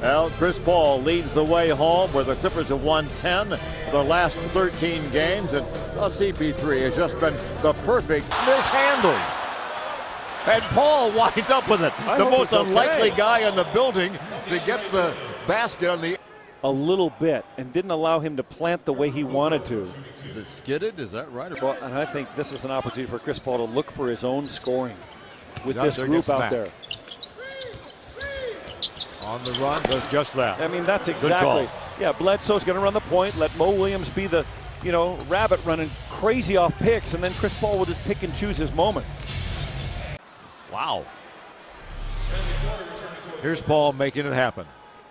Well, Chris Paul leads the way home where the Clippers have won 10 of the last 13 games. And CP3 has just been the perfect mishandling. And Paul winds up with it. The most unlikely guy in the building to get the basket on the a little bit and didn't allow him to plant the way he wanted to. Is it skidded? Is that right? Well, and I think this is an opportunity for Chris Paul to look for his own scoring with this group out there. On the run, does just that. I mean, that's exactly. Yeah, Bledsoe's going to run the point. Let Mo Williams be the, rabbit running crazy off picks, and then Chris Paul will just pick and choose his moments. Wow. Here's Paul making it happen.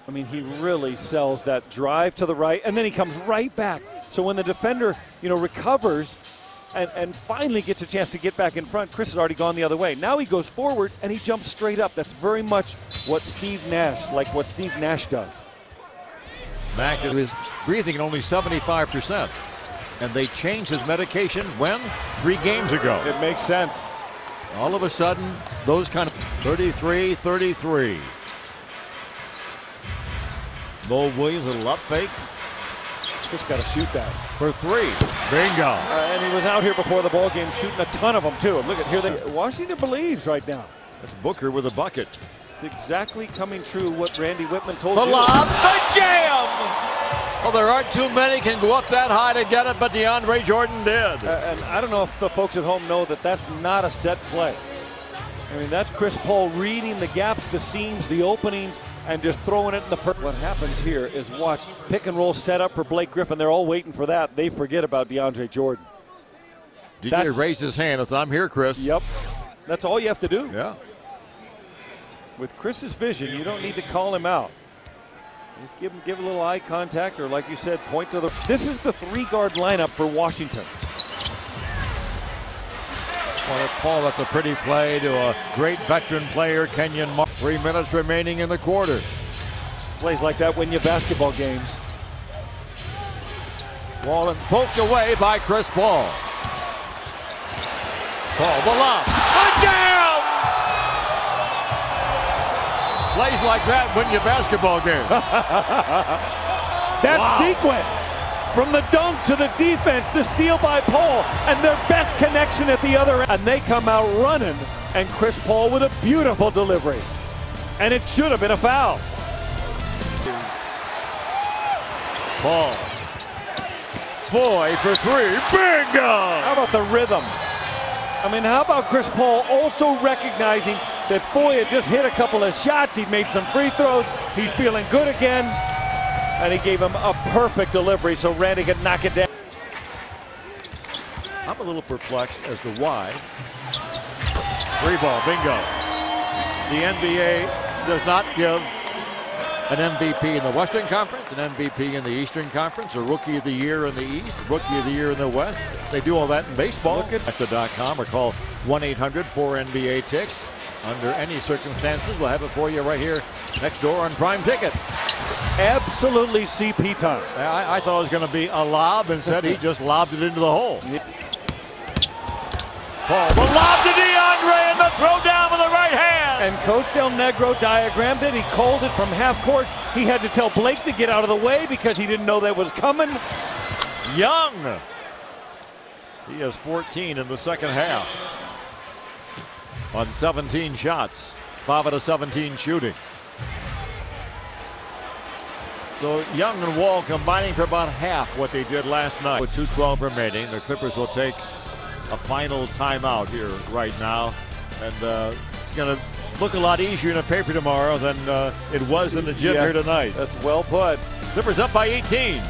I mean, he really sells that drive to the right, and then he comes right back. So when the defender, recovers and finally gets a chance to get back in front, Chris has already gone the other way. Now he goes forward, and he jumps straight up. That's very much what Steve Nash does. Mac is breathing at only 75%. And they changed his medication when? 3 games ago. It makes sense. All of a sudden, those kind of 33-33. Mo Williams, a little up fake. Just got to shoot that. For 3. Bingo. And he was out here before the ball game shooting a ton of them, too. Look at here. Washington believes right now. That's Booker with a bucket. It's exactly coming true what Randy Whitman told you. The lob, the jam! Well, there aren't too many can go up that high to get it, but DeAndre Jordan did. And I don't know if the folks at home know that that's not a set play. I mean, that's Chris Paul reading the gaps, the seams, the openings, and just throwing it in the What happens here is watch pick and roll set up for Blake Griffin. They're all waiting for that. They forget about DeAndre Jordan. DJ raised his hand and said, "I'm here, Chris." Yep. That's all you have to do. Yeah. With Chris's vision, you don't need to call him out. Just give a little eye contact, or like you said, point to the. This is the 3-guard lineup for Washington. Well, Paul, that's a pretty play to a great veteran player, Kenyon Martin. 3 minutes remaining in the quarter. Plays like that win you basketball games. Wallen poked away by Chris Paul. Paul, the lob. Down! Plays like that win you basketball games. That sequence. From the dunk to the defense, the steal by Paul, and their best connection at the other end. And they come out running, and Chris Paul with a beautiful delivery. And it should have been a foul. Paul. Foy for 3. Bingo! How about the rhythm? I mean, how about Chris Paul also recognizing that Foy had just hit a couple of shots. He'd made some free throws. He's feeling good again. And he gave him a perfect delivery so Randy could knock it down. I'm a little perplexed as to why. 3 ball, bingo. The NBA does not give an MVP in the Western Conference, an MVP in the Eastern Conference, a Rookie of the Year in the East, Rookie of the Year in the West. They do all that in baseball. Look at .com or call 1-800-4NBA-TICKS. Under any circumstances, we'll have it for you right here next door on Prime Ticket. Absolutely CP time. I thought it was going to be a lob. Instead, he just lobbed it into the hole. Paul, the lob to DeAndre and the throw down with the right hand. And Coach Del Negro diagrammed it. He called it from half court. He had to tell Blake to get out of the way because he didn't know that was coming. Young. He has 14 in the second half. On 17 shots, 5 out of 17 shooting. So Young and Wall combining for about half what they did last night. With 2:12 remaining, the Clippers will take a final timeout here right now. And it's going to look a lot easier in the paper tomorrow than it was in the gym here tonight. That's well put. Clippers up by 18.